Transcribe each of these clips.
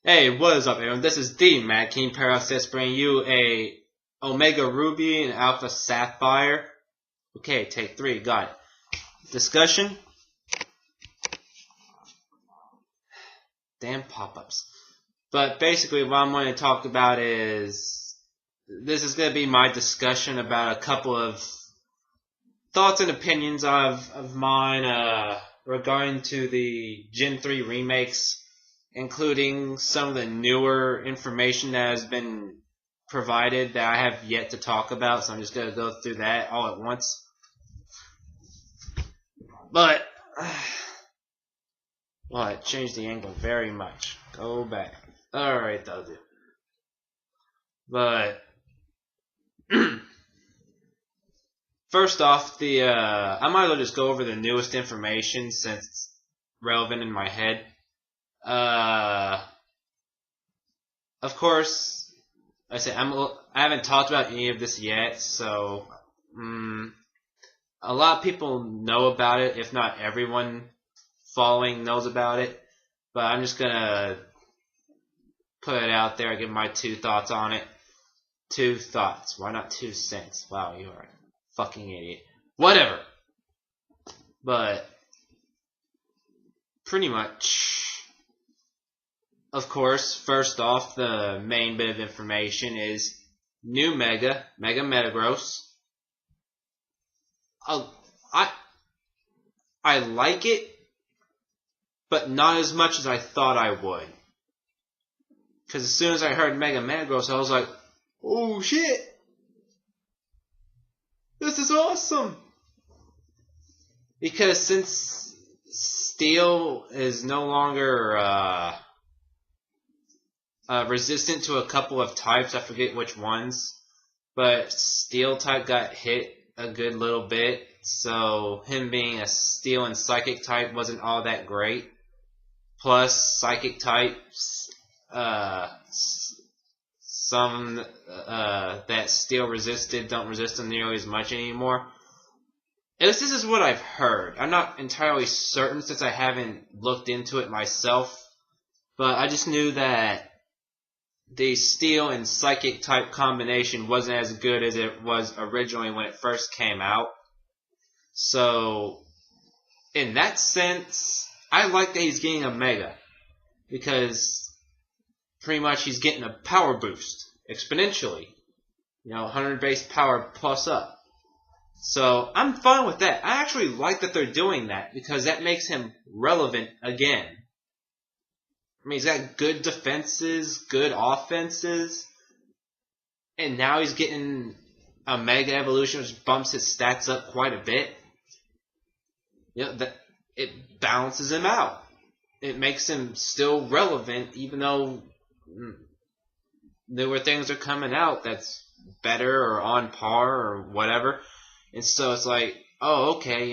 Hey, what is up, everyone? This is the Mad King Parallax bringing you a Omega Ruby and Alpha Sapphire. Okay, take 3, got it. Discussion. Damn pop-ups. But basically what I'm going to talk about is, this is going to be my discussion about a couple of thoughts and opinions of mine regarding to the Gen 3 remakes, including some of the newer information that has been provided that I have yet to talk about, so I'm just going to go through that all at once. But, well, it changed the angle very much. Go back. Alright, that'll do. But, first off, I might as well just go over the newest information since it's relevant in my head. Of course, I haven't talked about any of this yet, so a lot of people know about it, if not everyone following knows about it. But I'm just gonna put it out there, give my 2 thoughts on it. 2 thoughts. Why not 2 cents? Wow, you are a fucking idiot. Whatever. But pretty much. Of course, first off, the main bit of information is new Mega Metagross. I like it, but not as much as I thought I would. Because as soon as I heard Mega Metagross, I was like, oh shit! This is awesome! Because since Steel is no longer resistant to a couple of types, I forget which ones, but Steel type got hit a good little bit, so him being a Steel and Psychic type wasn't all that great. Plus, Psychic types, some that Steel resisted don't resist them nearly as much anymore. At least this is what I've heard. I'm not entirely certain since I haven't looked into it myself, but I just knew that the Steel and Psychic type combination wasn't as good as it was originally when it first came out. So, in that sense, I like that he's getting a Mega, because pretty much he's getting a power boost exponentially. 100 base power plus up. So, I'm fine with that. I actually like that they're doing that, because that makes him relevant again. I mean, he's got good defenses, good offenses, and now he's getting a Mega Evolution, which bumps his stats up quite a bit. It balances him out. It makes him still relevant, even though newer things are coming out that's better or on par or whatever. And so it's like, oh, okay,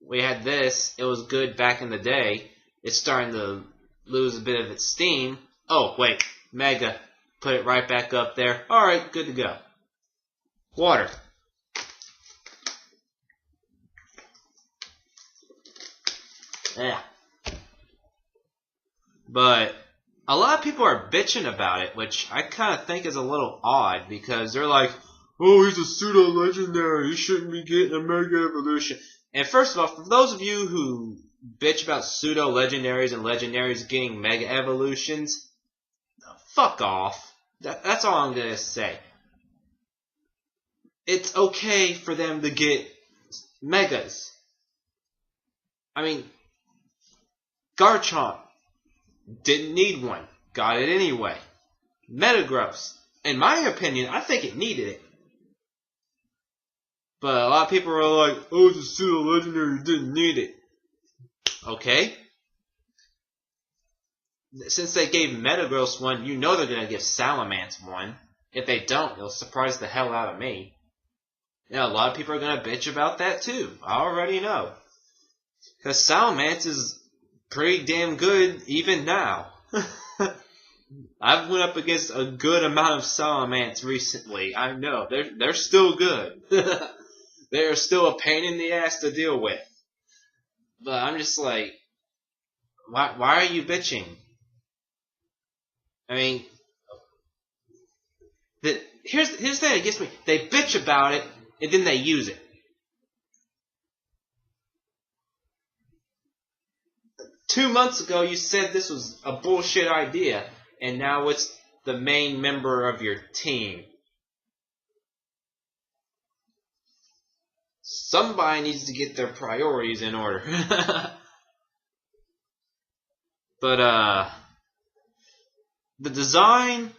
we had this, it was good back in the day. It's starting to lose a bit of its steam. Oh, wait. Mega. Put it right back up there. Alright, good to go. Water. Yeah. But a lot of people are bitching about it, which I kind of think is a little odd, because they're like, oh, he's a pseudo-legendary. He shouldn't be getting a Mega Evolution. And first of all, for those of you who bitch about pseudo-legendaries and legendaries getting Mega Evolutions, fuck off. That's all I'm going to say. It's okay for them to get Megas. I mean, Garchomp didn't need one. Got it anyway. Metagross, in my opinion, I think it needed it. But a lot of people are like, oh, it's a pseudo-legendary, didn't need it. Okay. Since they gave Metagross one, you know they're going to give Salamence one. If they don't, it'll surprise the hell out of me. A lot of people are going to bitch about that too. I already know. Because Salamence is pretty damn good even now. I've went up against a good amount of Salamence recently. I know. They're still good. They're still a pain in the ass to deal with. But I'm just like, why are you bitching? I mean, here's the thing that gets me. They bitch about it, and then they use it. 2 months ago, you said this was a bullshit idea, and now it's the main member of your team. Somebody needs to get their priorities in order. But, the design,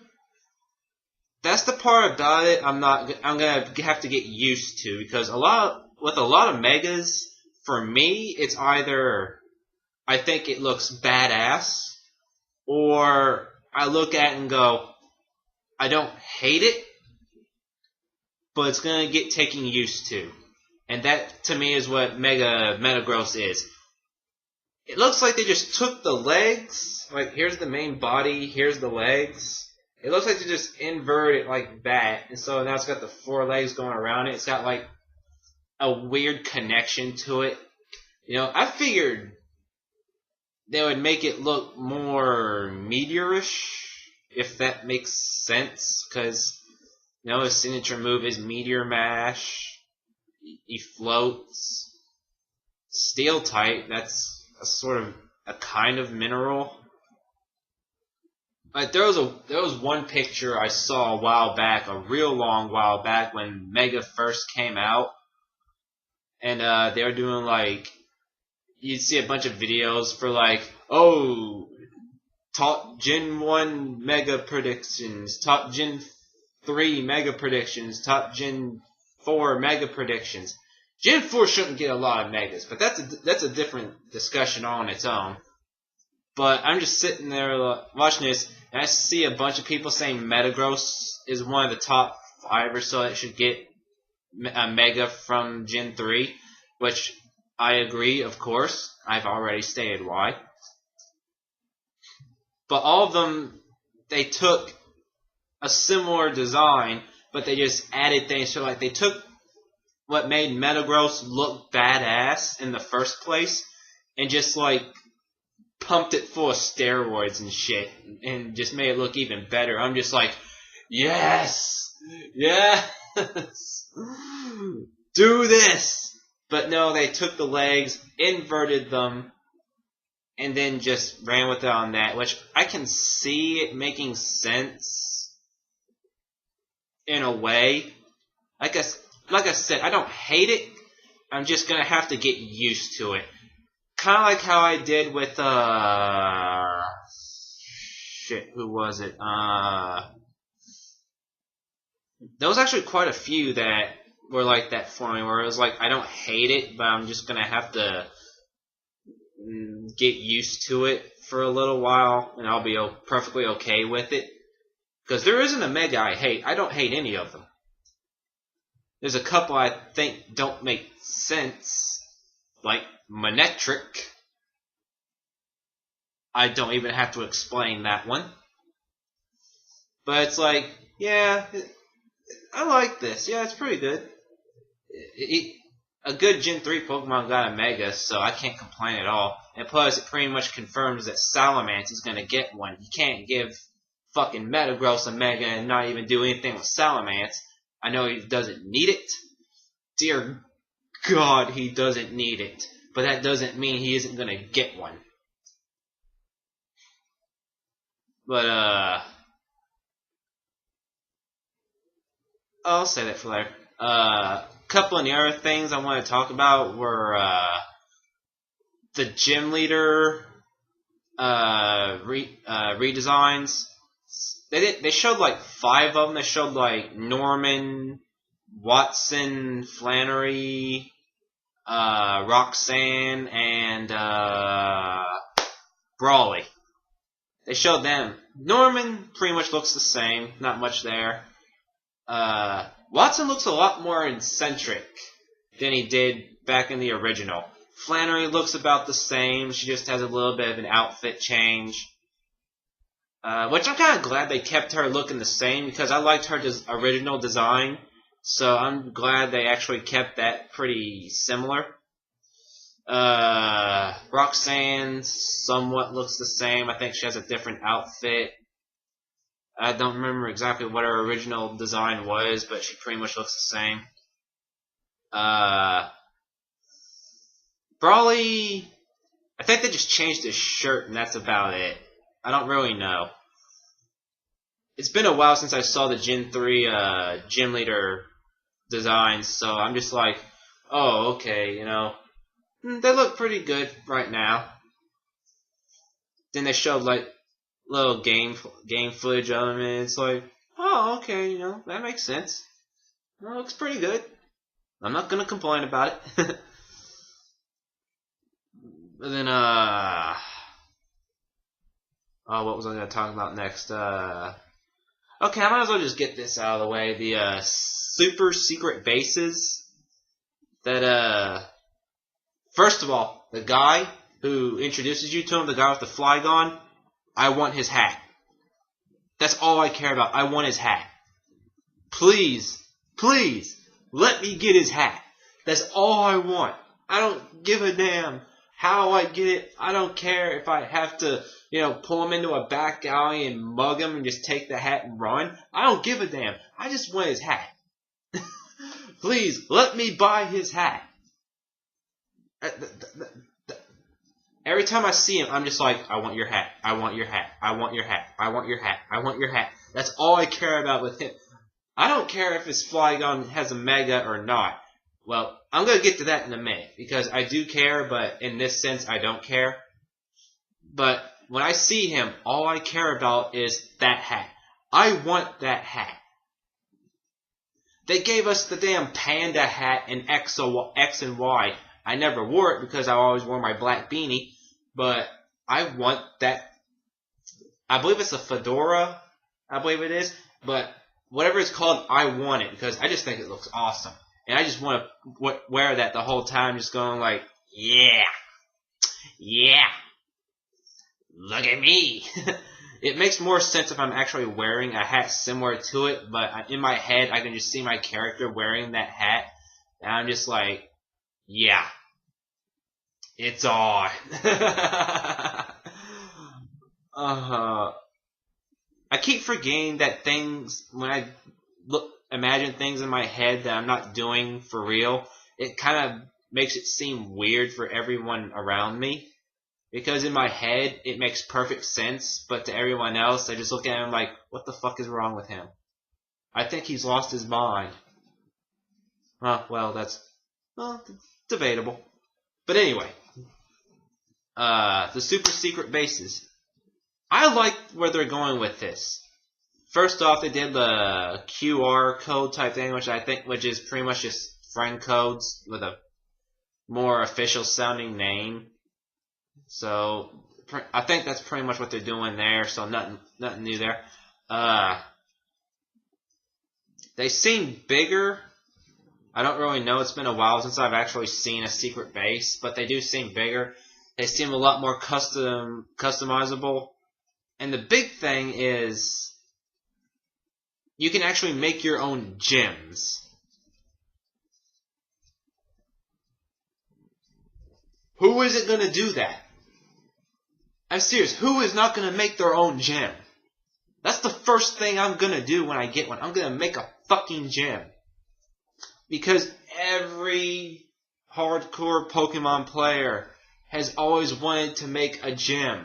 that's the part about it I'm gonna have to get used to, because with a lot of megas, for me, it's either I think it looks badass, or I look at it and go, I don't hate it, but it's gonna get taken used to. And that, to me, is what Metagross is. It looks like they just took the legs, like, here's the main body, here's the legs. It looks like they just inverted it like that, and so now it's got the 4 legs going around it. It's got, like, a weird connection to it. You know, I figured they would make it look more meteorish, if that makes sense, because, you know, his signature move is Meteor Mash. He floats. Steel type, that's a sort of a kind of mineral. Like, there was one picture I saw a while back, a real long while back, when Mega first came out, and they were doing, like, you'd see a bunch of videos for, like, oh, top Gen 1 Mega predictions, top Gen 3 Mega predictions, top Gen 4 Mega predictions. Gen 4 shouldn't get a lot of Megas, but that's a different discussion on its own. But I'm just sitting there watching this, and I see a bunch of people saying Metagross is one of the top 5 or so that should get a Mega from Gen 3, which I agree, of course. I've already stated why. But all of them, they took a similar design, but they just added things. So, like, they took what made Metagross look badass in the first place, and just, like, pumped it full of steroids and shit, and just made it look even better. I'm just like, yes! Yes! Do this! But no, they took the legs, inverted them, and then just ran with it on that, which I can see it making sense in a way. Like I said, I don't hate it. I'm just gonna have to get used to it. Kind of like how I did with who was it? There was actually quite a few that were like that for me, where it was like, I don't hate it, but I'm just gonna have to get used to it for a little while, and I'll be perfectly okay with it. Because there isn't a Mega I hate. I don't hate any of them. There's a couple I think don't make sense, like Manectric. I don't even have to explain that one. But it's like, yeah, I like this. Yeah, it's pretty good. A good Gen 3 Pokemon got a Mega, so I can't complain at all. And plus, it pretty much confirms that Salamence is going to get one. You can't give fucking Metagross a Mega and not even do anything with Salamence. I know he doesn't need it. Dear God, he doesn't need it. But that doesn't mean he isn't going to get one. But, I'll say that for later. Couple of the other things I want to talk about were, the Gym Leader, redesigns. They showed like 5 of them. They showed like Norman, Watson, Flannery, Roxanne, and Brawley. They showed them. Norman pretty much looks the same. Not much there. Watson looks a lot more eccentric than he did back in the original. Flannery looks about the same. She just has a little bit of an outfit change. Which I'm kind of glad they kept her looking the same, because I liked her original design. So I'm glad they actually kept that pretty similar. Roxanne somewhat looks the same. I think she has a different outfit. I don't remember exactly what her original design was, but she pretty much looks the same. Probably, I think they just changed his shirt, and that's about it. I don't really know. It's been a while since I saw the Gen 3 gym leader designs, so I'm just like, oh, okay, they look pretty good right now. Then they showed like little game footage of them, and it's like, oh, okay, that makes sense. It looks pretty good. I'm not gonna complain about it. But then, oh, what was I gonna talk about next? Okay, I might as well just get this out of the way. The super secret bases that first of all, the guy who introduces you to him, the guy with the Flygon, I want his hat. That's all I care about. I want his hat. Please, please, let me get his hat. That's all I want. I don't give a damn how I get it. I don't care if I have to, pull him into a back alley and mug him and just take the hat and run. I don't give a damn. I just want his hat. Please, let me buy his hat. Every time I see him, I'm just like, I want your hat. I want your hat. I want your hat. I want your hat. I want your hat. That's all I care about with him. I don't care if his Flygon has a Mega or not. Well, I'm going to get to that in a minute, because I do care, but in this sense, I don't care. But when I see him, all I care about is that hat. I want that hat. They gave us the damn panda hat in X and Y. I never wore it because I always wore my black beanie, but I want that. I believe it's a fedora, I believe it is, but whatever it's called, I want it because I just think it looks awesome. And I just want to wear that the whole time, just going like, yeah, yeah, look at me. It makes more sense if I'm actually wearing a hat similar to it, but in my head, I can just see my character wearing that hat, and I'm just like, yeah, it's on. I keep forgetting that things, when I imagine things in my head that I'm not doing for real, it kind of makes it seem weird for everyone around me. Because in my head, it makes perfect sense, but to everyone else, I just look at him like, what the fuck is wrong with him? I think he's lost his mind. Well, that's debatable. But anyway, the super secret bases. I like where they're going with this. First off, they did the QR code type thing, which is pretty much just friend codes with a more official sounding name. So I think that's pretty much what they're doing there. So nothing new there. They seem bigger. I don't really know. It's been a while since I've actually seen a secret base, but they do seem bigger. They seem a lot more customizable. And the big thing is, you can actually make your own gyms. Who is it going to do that? I'm serious. Who is not going to make their own gym? That's the first thing I'm going to do when I get one. I'm going to make a fucking gym. Because every hardcore Pokemon player has always wanted to make a gym.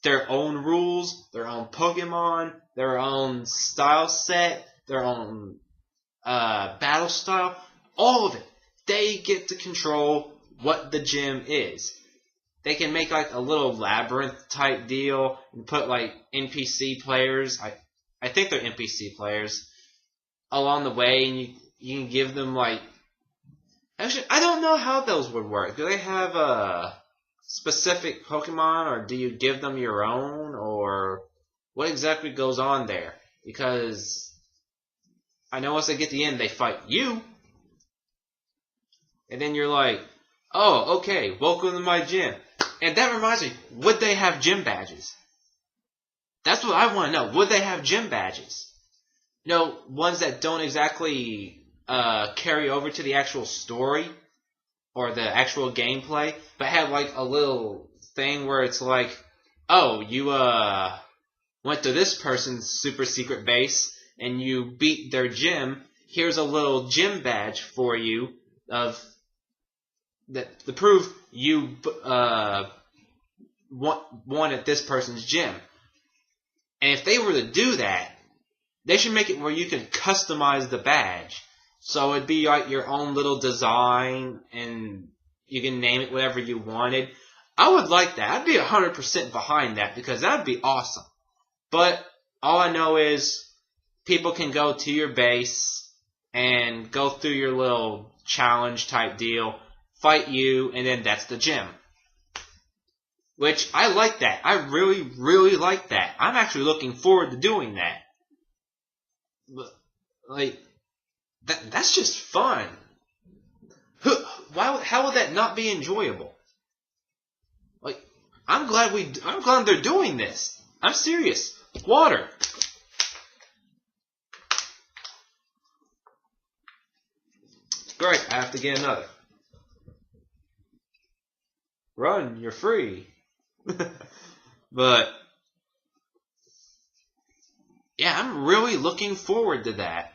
Their own rules, their own Pokemon, their own style set, their own battle style, all of it. They get to control what the gym is. They can make like a little labyrinth type deal and put like NPC players, I think they're NPC players, along the way, and you can give them like, actually I don't know how those would work. Do they have a specific Pokemon, or do you give them your own, or what exactly goes on there? Because I know once they get to the end, they fight you, and then you're like, oh, okay, welcome to my gym. And that reminds me, would they have gym badges? That's what I want to know. Would they have gym badges? Ones that don't exactly carry over to the actual story or the actual gameplay, but have like a little thing where it's like, oh, you went to this person's super secret base and you beat their gym, here's a little gym badge for you of that to prove you won at this person's gym. And if they were to do that, they should make it where you can customize the badge. So it'd be like your own little design, and you can name it whatever you wanted. I would like that. I'd be 100% behind that, because that would be awesome. But all I know is people can go to your base and go through your little challenge type deal, fight you, and then that's the gym. Which, I like that. I really, really like that. I'm actually looking forward to doing that. But, like, that's just fun. How would that not be enjoyable? Like, I'm glad they're doing this. I'm serious. Water. Great, I have to get another. Run, you're free. But yeah, I'm really looking forward to that.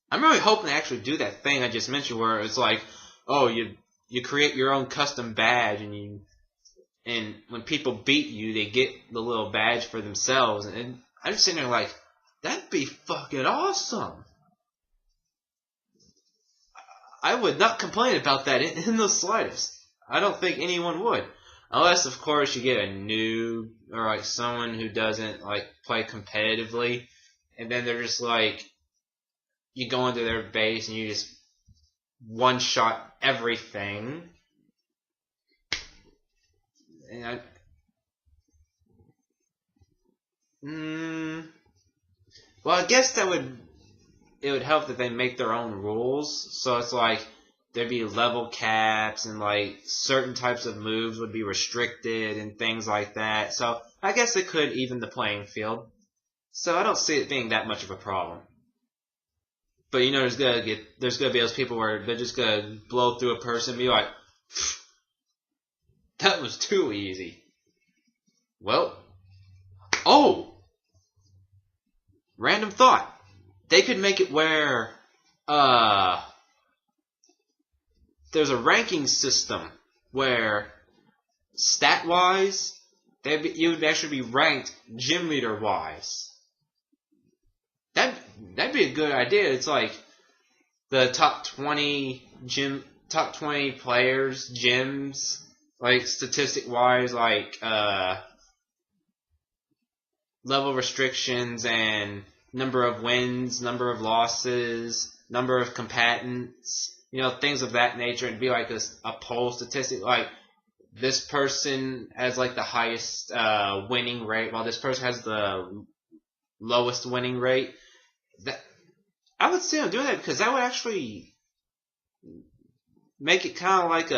I'm really hoping to actually do that thing I just mentioned, where it's like, oh, you create your own custom badge, and when people beat you, they get the little badge for themselves. And I'm just sitting there like, that'd be fucking awesome. I would not complain about that in the slightest. I don't think anyone would. Unless, of course, you get a noob or like someone who doesn't like play competitively, and then they're just like, you go into their base and you just one-shot everything. And well, I guess it would help that they make their own rules. So it's like there'd be level caps, and like certain types of moves would be restricted and things like that. So I guess it could even the playing field. So I don't see it being that much of a problem. But you know, there's gonna be those people where they're just gonna blow through a person and be like, that was too easy. Well, oh, random thought. They could make it where there's a ranking system where stat-wise, you would actually be ranked gym leader-wise. That'd be a good idea. It's like the top 20 players, gyms, like statistic-wise, like level restrictions and number of wins, number of losses, number of combatants, you know, things of that nature. It'd be like a poll statistic, like this person has like the highest winning rate, while this person has the lowest winning rate. That I would say I'm doing that, because that would actually make it kind of like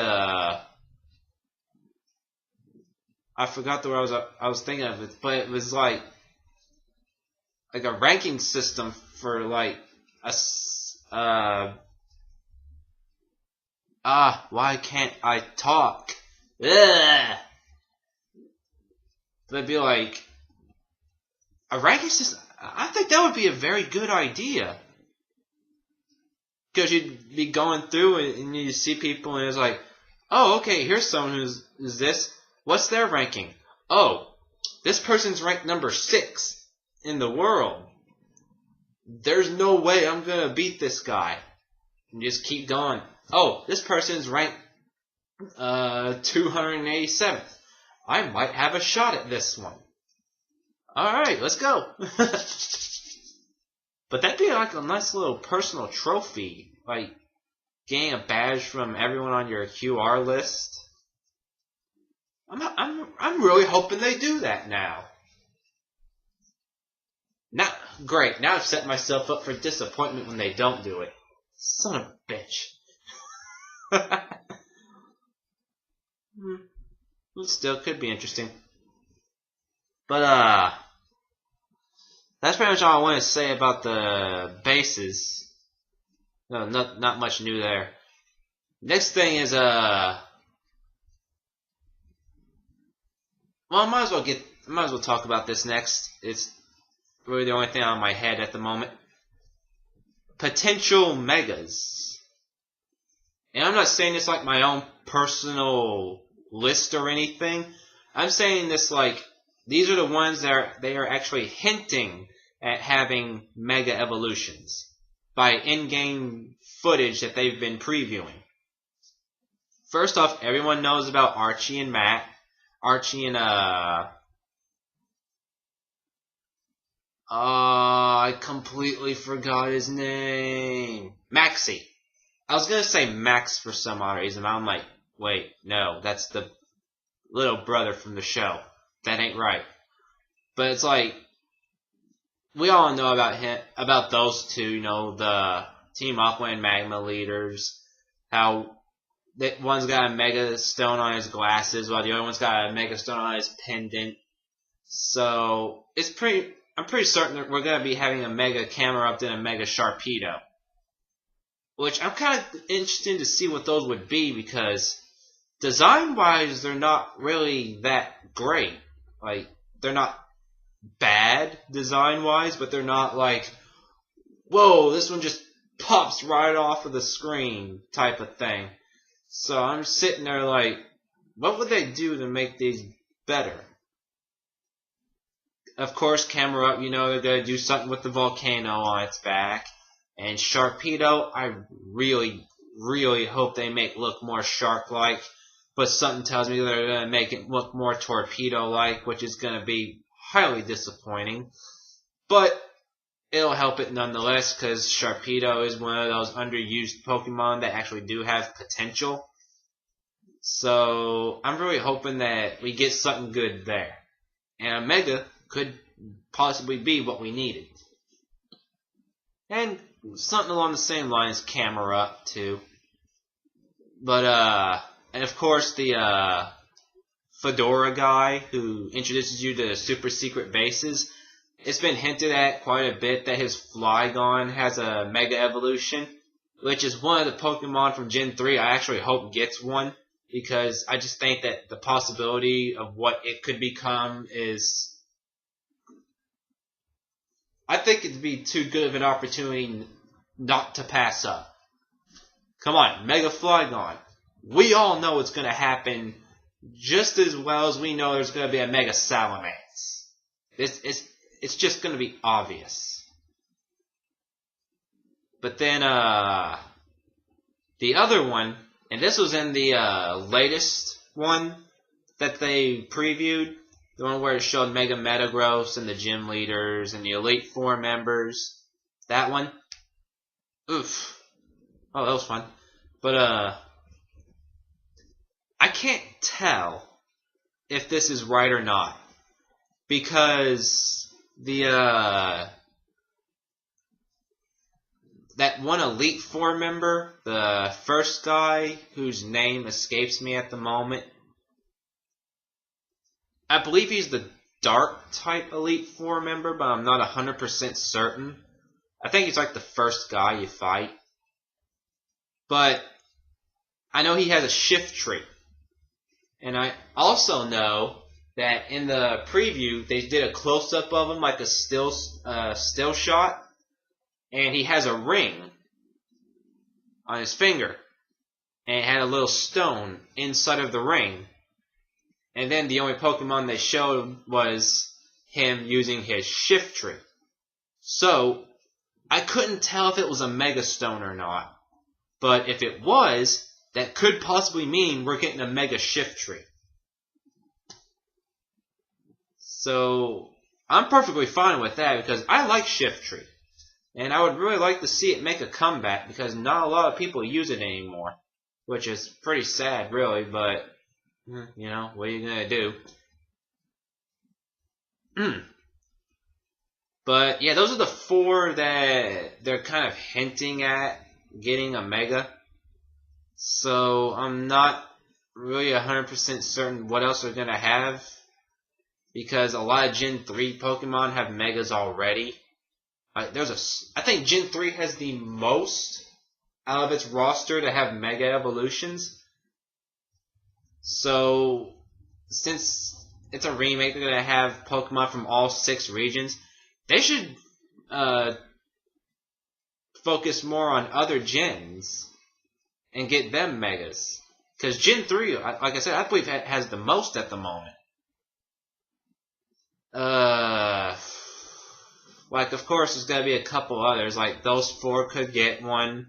I forgot the word I was thinking of it, but it was like a ranking system for like why can't I talk? Ugh. It'd be like a ranking system. I think that would be a very good idea. Because you'd be going through and you see people and it's like, oh, okay, here's someone who's this. What's their ranking? Oh, this person's ranked number 6 in the world. There's no way I'm going to beat this guy. And just keep going. Oh, this person's ranked 287th. I might have a shot at this one. Alright, let's go. But that'd be like a nice little personal trophy. Like getting a badge from everyone on your QR list. I'm really hoping they do that now. Now, great. Now I've set myself up for disappointment when they don't do it. Son of a bitch. Still could be interesting. But, that's pretty much all I want to say about the bases. No, not much new there. Next thing is, Well, I might as well talk about this next. It's really the only thing on my head at the moment. Potential megas. And I'm not saying this like my own personal list or anything. I'm saying this like, these are the ones that they are actually hinting at having mega evolutions by in-game footage that they've been previewing. First off, everyone knows about Archie and Matt. Archie and, I completely forgot his name. Maxie. I was gonna say Max for some odd reason, but I'm like, wait, no, that's the little brother from the show. That ain't right. But it's like, we all know about him, about those two, you know, the Team Aqua and Magma leaders. How that one's got a Mega Stone on his glasses, while the other one's got a Mega Stone on his pendant. So I'm pretty certain that we're gonna be having a Mega Camerupt and a Mega Sharpedo. Which I'm kind of interested to see what those would be, because design-wise, they're not really that great. Like, they're not bad design-wise, but they're not like, whoa, this one just pops right off of the screen type of thing. So I'm sitting there like, what would they do to make these better? Of course, Camerupt, you know, they're going to do something with the volcano on its back. And Sharpedo, I really, really hope they make look more shark-like. But something tells me they're going to make it look more torpedo-like, which is going to be highly disappointing. But it'll help it nonetheless, because Sharpedo is one of those underused Pokemon that actually do have potential. So I'm really hoping that we get something good there. And a Mega could possibly be what we needed. And something along the same lines, Camerupt too. But and of course the Fedora guy who introduces you to super secret bases. It's been hinted at quite a bit that his Flygon has a Mega Evolution, which is one of the Pokemon from Gen 3 I actually hope gets one, because I just think that the possibility of what it could become is, I think it'd be too good of an opportunity not to pass up. Come on, Mega Flygon. We all know it's going to happen just as well as we know there's going to be a Mega Salamence. It's just going to be obvious. But then, the other one, and this was in the latest one that they previewed, the one where it showed Mega Metagross and the gym leaders and the Elite Four members. That one. Oof. Oh, that was fun. But, I can't tell if this is right or not. Because that one Elite Four member, the first guy whose name escapes me at the moment, I believe he's the Dark type Elite Four member, but I'm not 100% certain. I think he's like the first guy you fight. But I know he has a shift tree. And I also know that in the preview, they did a close-up of him, like a still shot. And he has a ring on his finger. And it had a little stone inside of the ring. And then the only Pokemon they showed was him using his shift tree. So, I couldn't tell if it was a Mega Stone or not. But if it was, that could possibly mean we're getting a Mega Shift Tree. So, I'm perfectly fine with that because I like Shift Tree. And I would really like to see it make a comeback because not a lot of people use it anymore. Which is pretty sad, really, but, you know, what are you going to do? But, yeah, those are the four that they're kind of hinting at getting a Mega. So, I'm not really 100% certain what else they're going to have. Because a lot of Gen 3 Pokemon have Megas already. I think Gen 3 has the most out of its roster to have Mega Evolutions. So, since it's a remake, they're gonna have Pokemon from all 6 regions. They should focus more on other gens and get them megas. Because Gen 3, like I said, I believe has the most at the moment. Like, of course, there's gotta be a couple others. Like, those 4 could get one.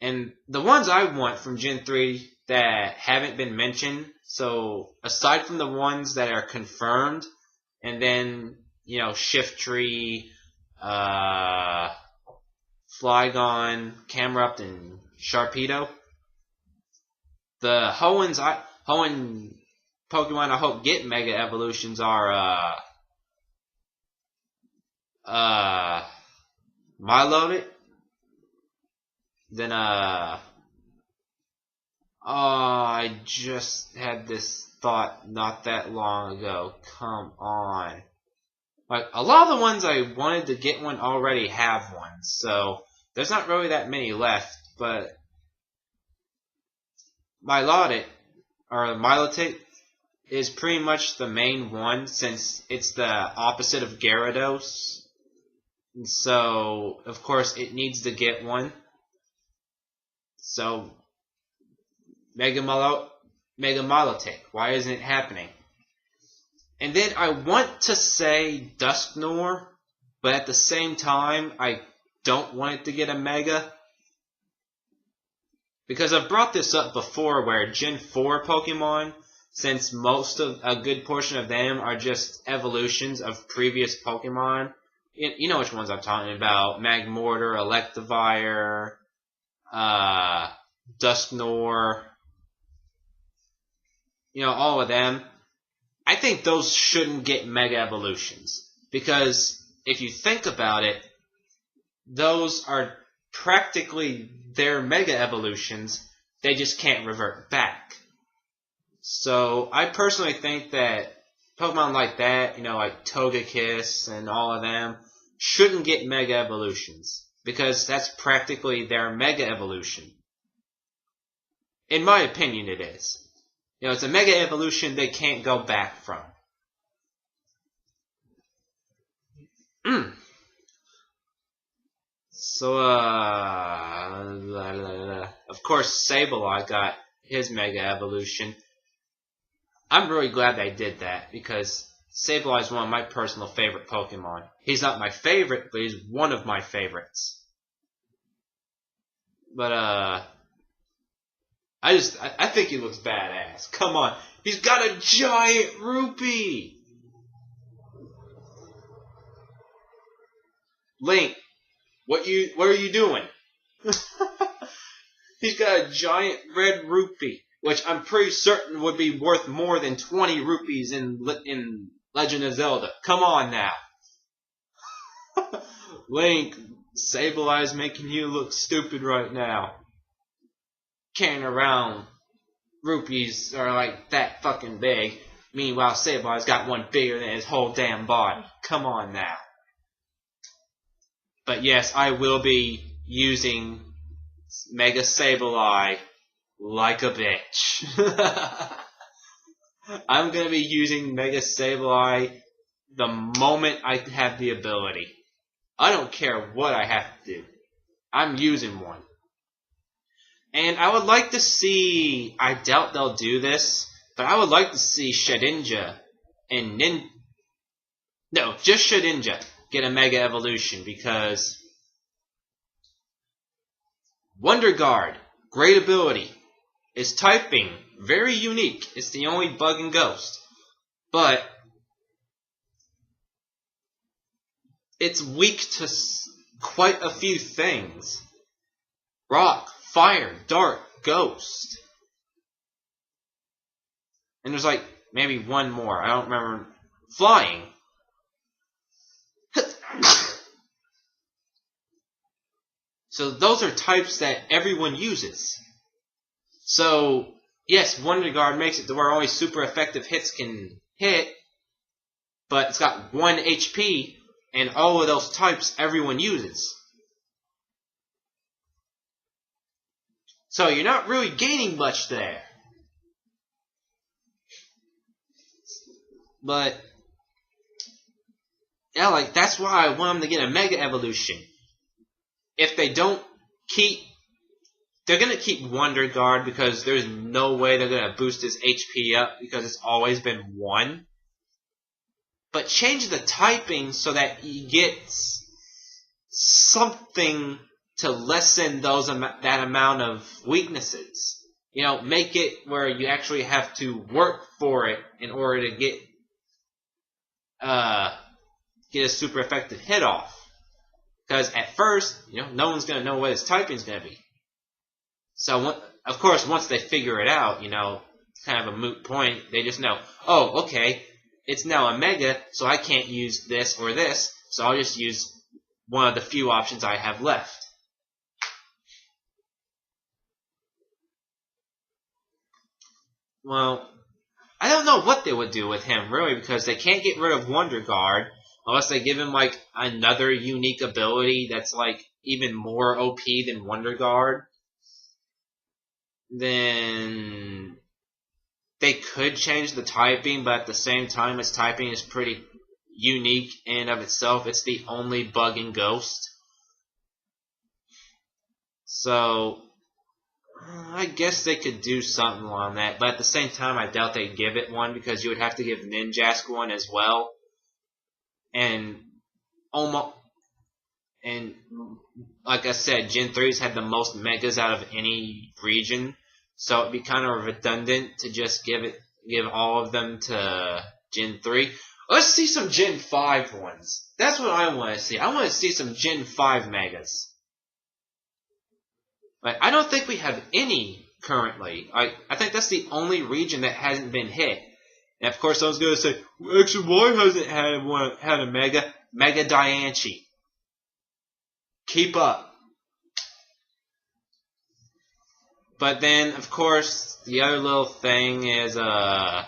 And the ones I want from Gen 3 that haven't been mentioned, so aside from the ones that are confirmed, and then, you know, Shiftry, Flygon, Camerupt, and Sharpedo, the Hoenn Pokemon I hope get Mega Evolutions are, Milotic, then, I just had this thought not that long ago. Come on. Like, a lot of the ones I wanted to get one already have one, so there's not really that many left, but Milotic, or Milotic, is pretty much the main one since it's the opposite of Gyarados. And so, of course, it needs to get one. So, Mega Milotic, why isn't it happening? And then I want to say Dusknoir, but at the same time, I don't want it to get a Mega. Because I've brought this up before where Gen 4 Pokemon, since most of a good portion of them are just evolutions of previous Pokemon, you know which ones I'm talking about. Magmortar, Electivire, Dusknoir, you know, all of them. I think those shouldn't get Mega Evolutions. Because if you think about it, those are practically their Mega Evolutions. They just can't revert back. So I personally think that Pokemon like that, you know, like Togekiss and all of them, shouldn't get Mega Evolutions. Because that's practically their Mega Evolution. In my opinion, it is. You know, it's a Mega Evolution they can't go back from. So, of course, Sableye got his Mega Evolution. I'm really glad they did that, because Sableye is one of my personal favorite Pokemon. He's not my favorite, but he's one of my favorites. But, I think he looks badass. Come on. He's got a giant rupee! Link, what are you doing? He's got a giant red rupee, which I'm pretty certain would be worth more than 20 rupees in Legend of Zelda. Come on now. Link, Sableye's making you look stupid right now. Carrying around rupees are like that fucking big. Meanwhile, Sableye's got one bigger than his whole damn body. Come on now. But yes, I will be using Mega Sableye like a bitch. I'm gonna be using Mega Sableye the moment I have the ability. I don't care what I have to do. I'm using one. And I would like to see, I doubt they'll do this, but I would like to see Shedinja and just Shedinja get a Mega Evolution, because Wonder Guard, great ability. Its typing, very unique. It's the only bug in Ghost. But it's weak to quite a few things. Rock, Fire, Dark, Ghost. And there's like maybe one more. I don't remember. Flying. So those are types that everyone uses. So, yes, Wonder Guard makes it to where only super effective hits can hit, but it's got 1 HP, and all of those types everyone uses. So you're not really gaining much there. But yeah, like that's why I want him to get a Mega Evolution. If they don't keep, they're gonna keep Wonder Guard because there's no way they're gonna boost his HP up because it's always been 1. But change the typing so that he gets something to lessen that amount of weaknesses. You know, make it where you actually have to work for it in order to get a super effective hit off. Because at first, you know, no one's gonna know what his typing's gonna be. So, of course, once they figure it out, you know, it's kind of a moot point. They just know, oh, okay, it's now a Mega, so I can't use this or this, so I'll just use one of the few options I have left. Well, I don't know what they would do with him, really, because they can't get rid of Wonder Guard unless they give him, like, another unique ability that's, like, even more OP than Wonder Guard. Then they could change the typing, but at the same time, its typing is pretty unique in and of itself. It's the only bug in Ghost. So, I guess they could do something on that, but at the same time, I doubt they'd give it one because you would have to give Ninjask one as well. And like I said, Gen 3's had the most Megas out of any region, so it'd be kind of redundant to just give all of them to Gen 3. Let's see some Gen 5 ones. That's what I want to see. I want to see some Gen 5 Megas. Like, I don't think we have any currently. I think that's the only region that hasn't been hit. And of course, I was going to say, well, actually, why hasn't had a Mega? Mega Diancie. Keep up. But then, of course, the other little thing is the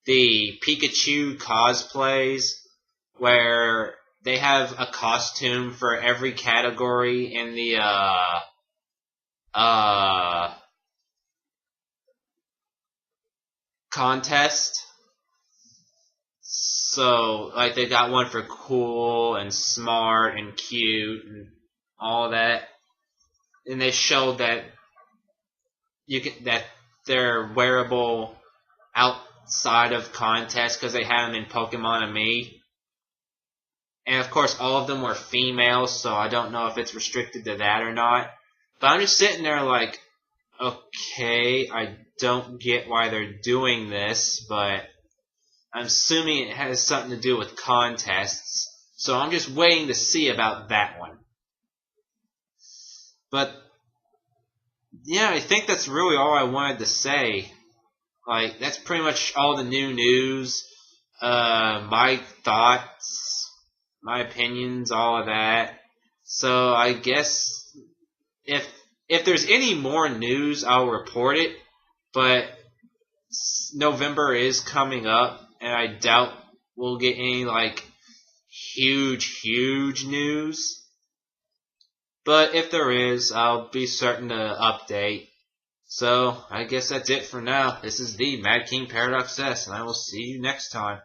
Pikachu cosplays, where they have a costume for every category in the contest. So, like, they got one for cool and smart and cute and all that. And they showed that that they're wearable outside of contests because they had them in Pokemon and Me. And of course, all of them were females, so I don't know if it's restricted to that or not. But I'm just sitting there like, okay, I don't get why they're doing this, but I'm assuming it has something to do with contests. So I'm just waiting to see about that one. But yeah, I think that's really all I wanted to say. Like, that's pretty much all the new news, my thoughts, my opinions, all of that. So I guess if there's any more news, I'll report it. But November is coming up, and I doubt we'll get any, like, huge news. But if there is, I'll be certain to update. So, I guess that's it for now. This is the Mad King Paradox S, and I will see you next time.